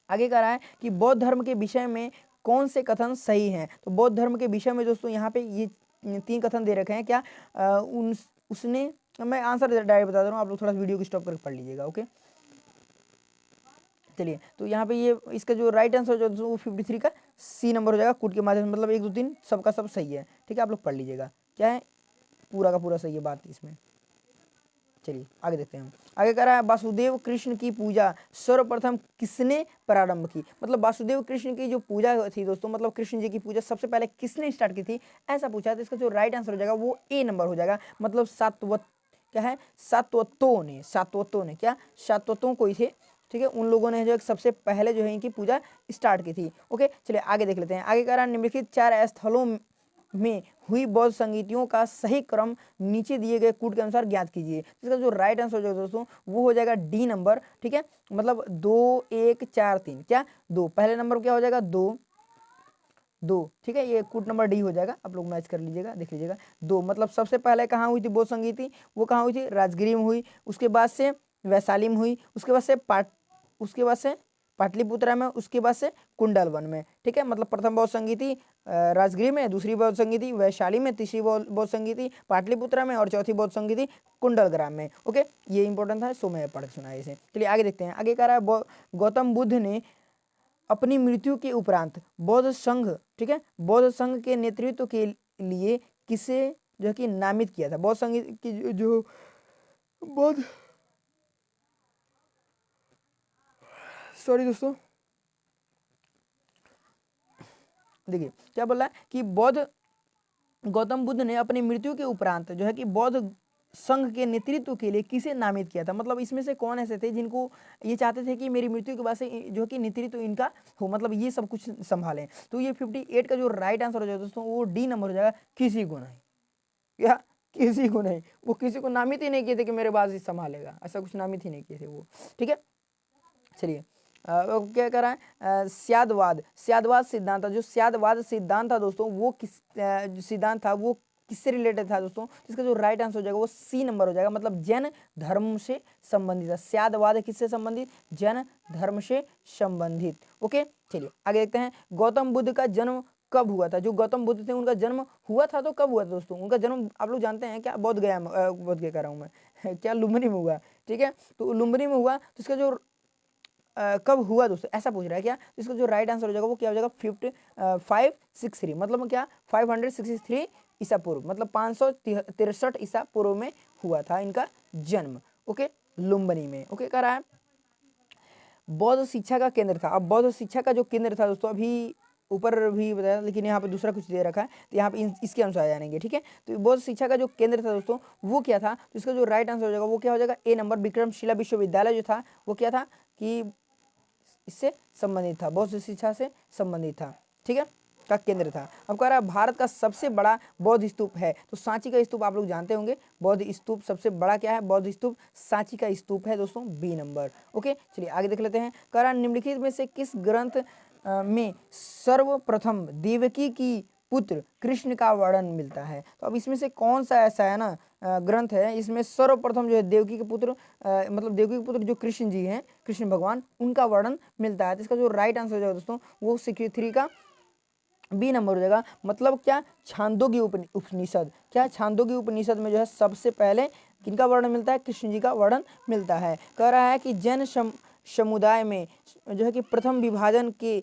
आगे कह रहा है कि बौद्ध धर्म के विषय में कौन से कथन सही हैं? तो बौद्ध धर्म के विषय में दोस्तों यहाँ पे ये 3 कथन दे रखे हैं। क्या उसने, मैं आंसर डायरेक्ट बता दे रहा हूँ, आप लोग थोड़ा वीडियो को स्टॉप करके पढ़ लीजिएगा। ओके, चलिए, तो यहाँ पे ये इसका जो राइट आंसर जो वो 53 का सी नंबर हो जाएगा, कूट के माध्यम से, मतलब 1 2 3 सबका सब सही है। ठीक है, आप लोग पढ़ लीजिएगा, क्या है पूरा का पूरा सही है बात इसमें। चलिए आगे देखते हैं हम। आगे कह रहा है वासुदेव कृष्ण की पूजा सर्वप्रथम किसने प्रारंभ की? मतलब वासुदेव कृष्ण की जो पूजा थी दोस्तों, मतलब कृष्ण जी की पूजा सबसे पहले किसने स्टार्ट की थी, ऐसा पूछा। तो इसका जो राइट आंसर हो जाएगा वो ए नंबर हो जाएगा, मतलब क्या है, सातवतों ने क्या, सातवतों कोई थे। ठीक है, उन लोगों ने जो सबसे पहले जो है इनकी पूजा स्टार्ट की थी। ओके, चलिए आगे देख लेते हैं। आगे कह रहा है निम्नलिखित 4 स्थलों में हुई बौद्ध संगीतियों का सही क्रम नीचे दिए गए कूट के अनुसार ज्ञात कीजिए। इसका जो राइट आंसर हो जाएगा दोस्तों वो हो जाएगा डी नंबर। ठीक है, मतलब 2 1 4 3, क्या 2, पहले नंबर क्या हो जाएगा 2 2। ठीक है, ये कूट नंबर डी हो जाएगा, आप लोग मैच कर लीजिएगा, देख लीजिएगा 2। मतलब सबसे पहले कहाँ हुई थी बौद्ध संगीति, वो कहाँ हुई थी, राजगिरी में हुई, उसके बाद से वैशाली में हुई, उसके बाद से पाटलिपुत्रा में, उसके बाद से कुंडलवन में। ठीक है, मतलब प्रथम बौद्ध संगीति राजगिरी में, दूसरी बौद्ध संगीति वैशाली में, तीसरी बौद्ध संगीति पाटलिपुत्रा में और चौथी बौद्ध संगीति कुंडलग्राम में। ओके, ये इंपॉर्टेंट था, सो मैं पढ़ के सुनाया इसे। चलिए आगे देखते हैं। आगे कह रहा है गौतम बुद्ध ने अपनी मृत्यु के उपरांत बौद्ध संघ, ठीक है, बौद्ध संघ के नेतृत्व के लिए किसे जो है कि नामित किया था? बौद्ध संघ की जो बौद्ध, सॉरी दोस्तों, देखिए क्या बोल रहा है कि गौतम बुद्ध ने अपनी मृत्यु के उपरांत जो है कि बौद्ध संघ के नेतृत्व के लिए किसे नामित किया था? मतलब इसमें से कौन ऐसे थे जिनको ये चाहते थे कि मेरी मृत्यु के बाद से जो कि नेतृत्व इनका हो, मतलब ये सब कुछ संभालें। तो ये 58 का जो राइट आंसर हो जाएगा दोस्तों वो डी नंबर हो जाएगा, किसी को नहीं। क्या, किसी को नहीं, वो किसी को नामित ही नहीं किए थे कि मेरे बाद संभालेगा, ऐसा कुछ नामित ही नहीं किए थे वो। ठीक है, चलिए क्या कर रहा है, स्यादवाद सिद्धांत, जो स्यादवाद सिद्धांत था दोस्तों वो किस जो सिद्धांत था वो किससे रिलेटेड था दोस्तों? इसका जो राइट आंसर हो जाएगा वो सी नंबर हो जाएगा, मतलब जैन धर्म से संबंधित है। स्यादवाद किससे संबंधित? जैन धर्म से संबंधित। ओके, चलिए आगे देखते हैं। गौतम बुद्ध का जन्म कब हुआ था? जो गौतम बुद्ध थे उनका जन्म हुआ था, तो कब हुआ था दोस्तों? उनका जन्म आप लोग जानते हैं क्या, बोध गया कह रहा हूँ मैं क्या, लुम्बिनी में हुआ। ठीक है, तो लुम्बिनी में हुआ, तो इसका जो कब हुआ दोस्तों ऐसा पूछ रहा है क्या? तो इसका जो राइट आंसर हो जाएगा वो क्या हो जाएगा, 563, मतलब क्या 563 ईसा पूर्व, मतलब 563 ईसा पूर्व में हुआ था इनका जन्म। ओके, लुम्बिनी में। ओके, कह रहा है बौद्ध शिक्षा का केंद्र था। अब बौद्ध शिक्षा का जो केंद्र था दोस्तों, अभी ऊपर भी बताया, लेकिन यहाँ पे दूसरा कुछ दे रखा है, तो यहाँ पे इसके अनुसार जानेंगे। ठीक है, तो बौद्ध शिक्षा का जो केंद्र था दोस्तों वो क्या था? तो इसका जो राइट आंसर हो जाएगा वो क्या हो जाएगा, ए नंबर, विक्रमशिला विश्वविद्यालय जो था वो क्या था कि इससे संबंधित था, बौद्ध शिक्षा से संबंधित था। ठीक है, का केंद्र था। अब कह रहा है भारत का सबसे बड़ा बौद्ध स्तूप है, तो सांची का स्तूप आप लोग जानते होंगे। बौद्ध स्तूप सबसे बड़ा क्या है? बौद्ध स्तूप सांची का स्तूप है दोस्तों, बी नंबर। ओके, चलिए आगे देख लेते हैं। कह रहा है निम्नलिखित में से किस ग्रंथ में सर्वप्रथम देवकी की पुत्र कृष्ण का वर्णन मिलता है? तो अब इसमें से कौन सा ऐसा है ना ग्रंथ है इसमें सर्वप्रथम जो है देवकी के पुत्र मतलब देवकी के पुत्र जो कृष्ण जी हैं, कृष्ण भगवान, उनका वर्णन मिलता है? तो इसका जो राइट आंसर हो जाएगा दोस्तों वो 63 का बी नंबर हो जाएगा, मतलब क्या छांदोग्य उपनिषद। क्या छांदोग्य उपनिषद में जो है सबसे पहले किनका वर्णन मिलता है? कृष्ण जी का वर्णन मिलता है। कह रहा है कि जैन समुदाय में जो है कि प्रथम विभाजन के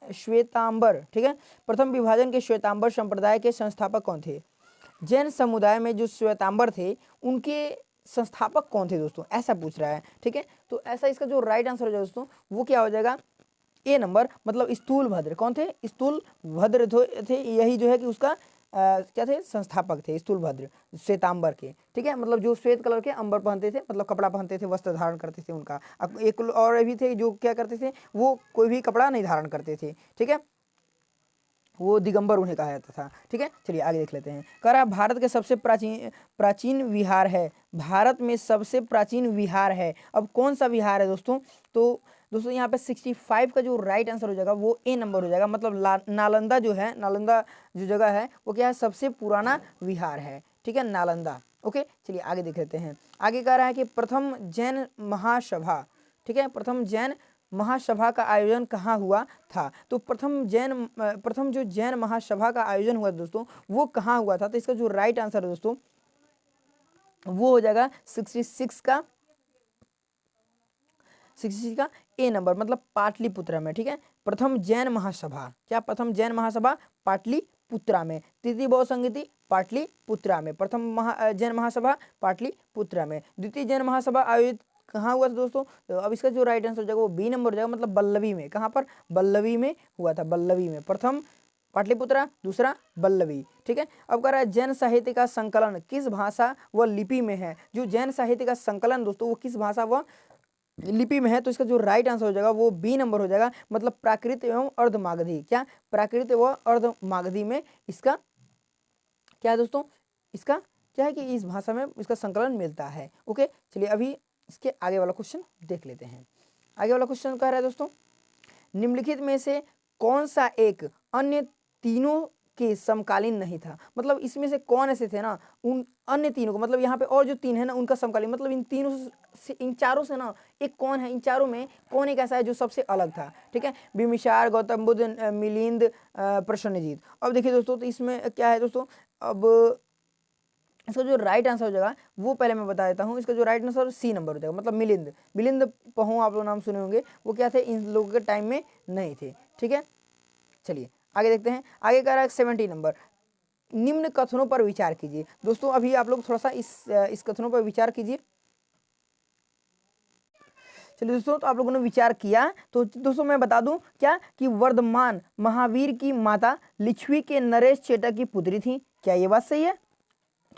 श्वेतांबर, ठीक है, प्रथम विभाजन के श्वेतांबर संप्रदाय के संस्थापक कौन थे? जैन समुदाय में जो श्वेतांबर थे उनके संस्थापक कौन थे दोस्तों, ऐसा पूछ रहा है। ठीक है, तो ऐसा इसका जो राइट आंसर हो जाएगा दोस्तों वो क्या हो जाएगा? ए नंबर, मतलब स्थूल भद्र। कौन थे? स्थूल भद्र थे। यही जो है कि उसका क्या थे? संस्थापक थे स्थूल भद्र श्वेतांबर के। ठीक है, मतलब जो श्वेत कलर के अंबर पहनते थे, मतलब कपड़ा पहनते थे, वस्त्र धारण करते थे उनका। अब एक और भी थे जो क्या करते थे, वो कोई भी कपड़ा नहीं धारण करते थे। ठीक है, वो दिगंबर उन्हें कहा जाता था। ठीक है, चलिए आगे देख लेते हैं। कह रहा है भारत के सबसे प्राचीन विहार है। भारत में सबसे प्राचीन विहार है। अब कौन सा विहार है दोस्तों? तो दोस्तों यहाँ पे 65 का जो राइट आंसर हो जाएगा वो ए नंबर हो जाएगा। मतलब नालंदा जो है, नालंदा जो जगह है वो क्या है? सबसे पुराना विहार है। ठीक है, नालंदा। ओके, चलिए आगे देख लेते हैं। आगे कह रहा है कि प्रथम जैन महासभा, ठीक है, प्रथम जैन महासभा का आयोजन कहाँ हुआ था? तो प्रथम जो जैन महासभा का आयोजन हुआ दोस्तों वो कहाँ हुआ था? तो इसका जो राइट आंसर है दोस्तों वो हो जाएगा 66 का ए नंबर, मतलब पाटलिपुत्रा में। ठीक है, प्रथम जैन महासभा, क्या प्रथम जैन महासभा? पाटलिपुत्रा में। तृतीय बौद्ध संगीति पाटलिपुत्रा में। प्रथम जैन महासभा पाटलिपुत्रा में। द्वितीय जैन महासभा आयोजित कहाँ हुआ था दोस्तों? तो अब इसका जो राइट आंसर हो जाएगा वो बी नंबर हो जाएगा, मतलब बल्लभी में। कहाँ पर? बल्लभी में हुआ था, बल्लभी में। प्रथम पाटलिपुत्रा, दूसरा बल्लभी। ठीक है, अब कह रहा है जैन साहित्य का संकलन किस भाषा व लिपि में है? जो जैन साहित्य का संकलन दोस्तों वो किस भाषा व लिपि में है? तो इसका जो राइट आंसर हो जाएगा वो बी नंबर हो जाएगा, मतलब प्राकृत एवं अर्धमागधी। क्या? प्राकृत व अर्धमागधी में इसका क्या है दोस्तों? इसका क्या है कि इस भाषा में इसका संकलन मिलता है। ओके, चलिए अभी इसके आगे वाला क्वेश्चन देख लेते हैं। आगे वाला क्वेश्चन कह रहा है दोस्तों, निम्नलिखित में से कौन सा एक अन्य तीनों के समकालीन नहीं था? मतलब इसमें से कौन ऐसे थे ना उन अन्य तीनों को, मतलब यहाँ पे और जो तीन है ना उनका समकालीन, मतलब इन तीनों से, इन चारों से ना एक कौन है? इन चारों में कौन एक ऐसा है जो सबसे अलग था? ठीक है, बिम्बिसार, गौतम बुद्ध, मिलिंद, प्रसन्नजीत। अब देखिए दोस्तों, तो इसमें क्या है दोस्तों, अब इसका जो राइट आंसर हो जाएगा वो पहले मैं बता देता हूँ। इसका जो राइट आंसर सी नंबर हो जाएगा, मतलब मिलिंद। मिलिंद पहुँ आप लोग नाम सुने होंगे, वो क्या थे? इन लोगों के टाइम में नहीं थे। ठीक है, चलिए आगे देखते हैं। आगे कह रहा है 70 नंबर, निम्न कथनों पर विचार कीजिए। दोस्तों अभी आप लोग थोड़ा सा इस कथनों पर विचार कीजिए। चलिए दोस्तों, तो आप लोगों ने विचार किया, तो दोस्तों मैं बता दूं क्या कि वर्धमान महावीर की माता लिच्छवी के नरेश चेटा की पुत्री थी। क्या ये बात सही है?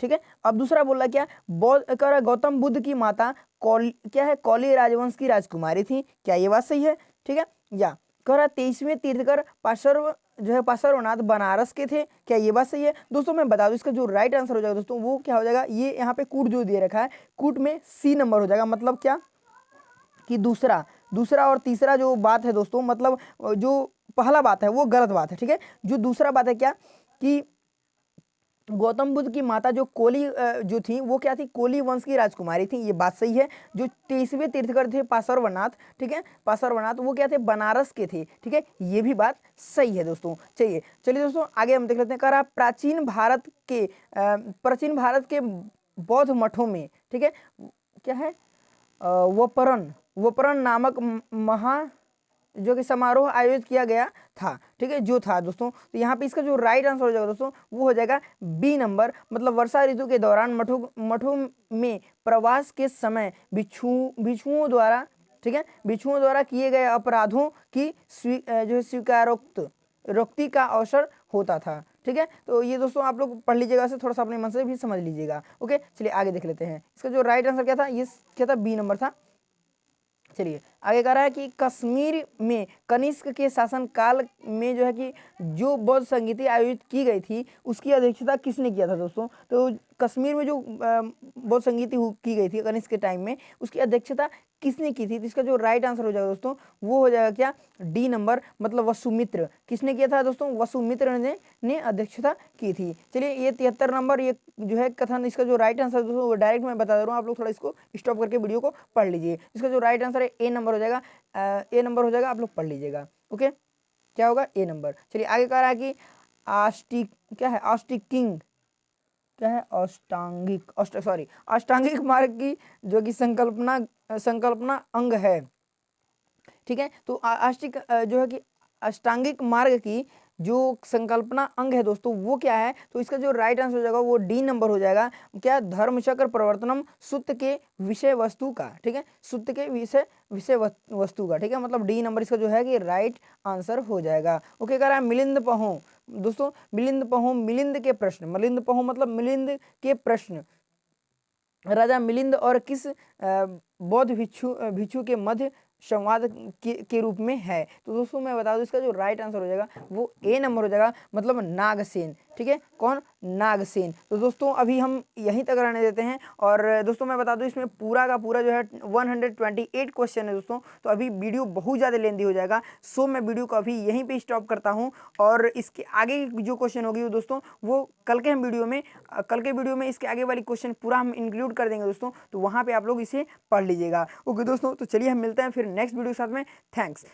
ठीक है, अब दूसरा बोला क्या? बौद्ध कर गौतम बुद्ध की माता क्या है? कौली राजवंश की राजकुमारी थी। क्या ये बात सही है? ठीक है, या कह रहा 23वें तीर्थकर पार्श्व जो है पार्श्वनाथ बनारस के थे। क्या ये बात सही है? दोस्तों मैं बता दूं इसका जो राइट आंसर हो जाएगा दोस्तों वो क्या हो जाएगा? ये यहाँ पे कूट जो दे रखा है, कूट में सी नंबर हो जाएगा। मतलब क्या कि दूसरा दूसरा और तीसरा जो बात है दोस्तों, मतलब जो पहला बात है वो गलत बात है। ठीक है, जो दूसरा बात है क्या कि गौतम बुद्ध की माता जो कोली जो थी वो क्या थी? कोली वंश की राजकुमारी थी। ये बात सही है। जो 23वें तीर्थकर थे पार्श्वनाथ, ठीक है, पार्श्वनाथ, वो क्या थे? बनारस के थे। ठीक है, ये भी बात सही है दोस्तों। चलिए चलिए दोस्तों आगे हम देख लेते हैं। कह रहा प्राचीन भारत के बौद्ध मठों में, ठीक है, क्या है? वपरन वपरन नामक महा जो कि समारोह आयोजित किया गया था। ठीक है, जो था दोस्तों, तो यहाँ पे इसका जो राइट आंसर हो जाएगा दोस्तों वो हो जाएगा बी नंबर, मतलब वर्षा ऋतु के दौरान मठों में प्रवास के समय भिक्षुओं द्वारा, ठीक है, भिक्षुओं द्वारा किए गए अपराधों की जो है स्वीकारोक्ति का अवसर होता था। ठीक है, तो ये दोस्तों आप लोग पढ़ लीजिएगा, से थोड़ा सा अपने मन से भी समझ लीजिएगा। ओके, चलिए आगे देख लेते हैं। इसका जो राइट आंसर क्या था? ये क्या था? बी नंबर था। चलिए आगे कह रहा है कि कश्मीर में कनिष्क के शासन काल में जो है कि जो बौद्ध संगीति आयोजित की गई थी उसकी अध्यक्षता किसने किया था दोस्तों? तो कश्मीर में जो बौद्ध संगीति की गई थी कनिष्क के टाइम में, उसकी अध्यक्षता किसने की थी? तो इसका जो राइट आंसर हो जाएगा दोस्तों वो हो जाएगा क्या? डी नंबर, मतलब वसुमित्र। किसने किया था दोस्तों? वसुमित्र ने अध्यक्षता की थी। चलिए ये 73 नंबर ये जो है कथन, इसका जो राइट आंसर दोस्तों वो डायरेक्ट मैं बता दे रहा हूँ, आप लोग थोड़ा इसको स्टॉप करके वीडियो को पढ़ लीजिए। इसका जो राइट आंसर है ए नंबर हो जाएगा। ए नंबर हो जाएगा, आप लोग पढ़ लीजिएगा। ओके, क्या होगा? ए नंबर। चलिए आगे कह रहा है कि आस्टिक क्या है? आस्टिक किंग क्या है, अष्टांगिक मार्ग की जो कि संकल्पना अंग है। ठीक है, तो जो है कि अष्टांगिक मार्ग की जो संकल्पना अंग है दोस्तों वो क्या है, तो इसका जो राइट आंसर हो जाएगा वो डी नंबर हो जाएगा। क्या, धर्मचक्र प्रवर्तनम सुत्त के विषय वस्तु का। ठीक है, सुत्त के वस्तु का। ठीक है, मतलब डी नंबर इसका जो है कि राइट आंसर हो जाएगा। ओके, कह रहा है मिलिंद पहो दोस्तों, मिलिंद पहो, मिलिंद के प्रश्न, मिलिंद पहो मतलब मिलिंद के प्रश्न राजा मिलिंद और किस बौद्ध भिक्षु के मध्य संवाद के रूप में है। तो दोस्तों मैं बता दूं इसका जो राइट आंसर हो जाएगा वो ए नंबर हो जाएगा, मतलब नागसेन। ठीक है, कौन, नागसेन। तो दोस्तों अभी हम यहीं तक रहने देते हैं। और दोस्तों मैं बता दूं इसमें पूरा का पूरा जो है 128 क्वेश्चन है दोस्तों, तो अभी वीडियो बहुत ज़्यादा लेंदी हो जाएगा। सो मैं वीडियो को अभी यहीं पे स्टॉप करता हूं, और इसके आगे की जो क्वेश्चन होगी दोस्तों वो कल के वीडियो में इसके आगे वाली क्वेश्चन पूरा हम इंक्लूड कर देंगे दोस्तों, तो वहाँ पे आप लोग इसे पढ़ लीजिएगा। ओके दोस्तों, तो चलिए हम मिलते हैं फिर नेक्स्ट वीडियो के साथ में। थैंक्स।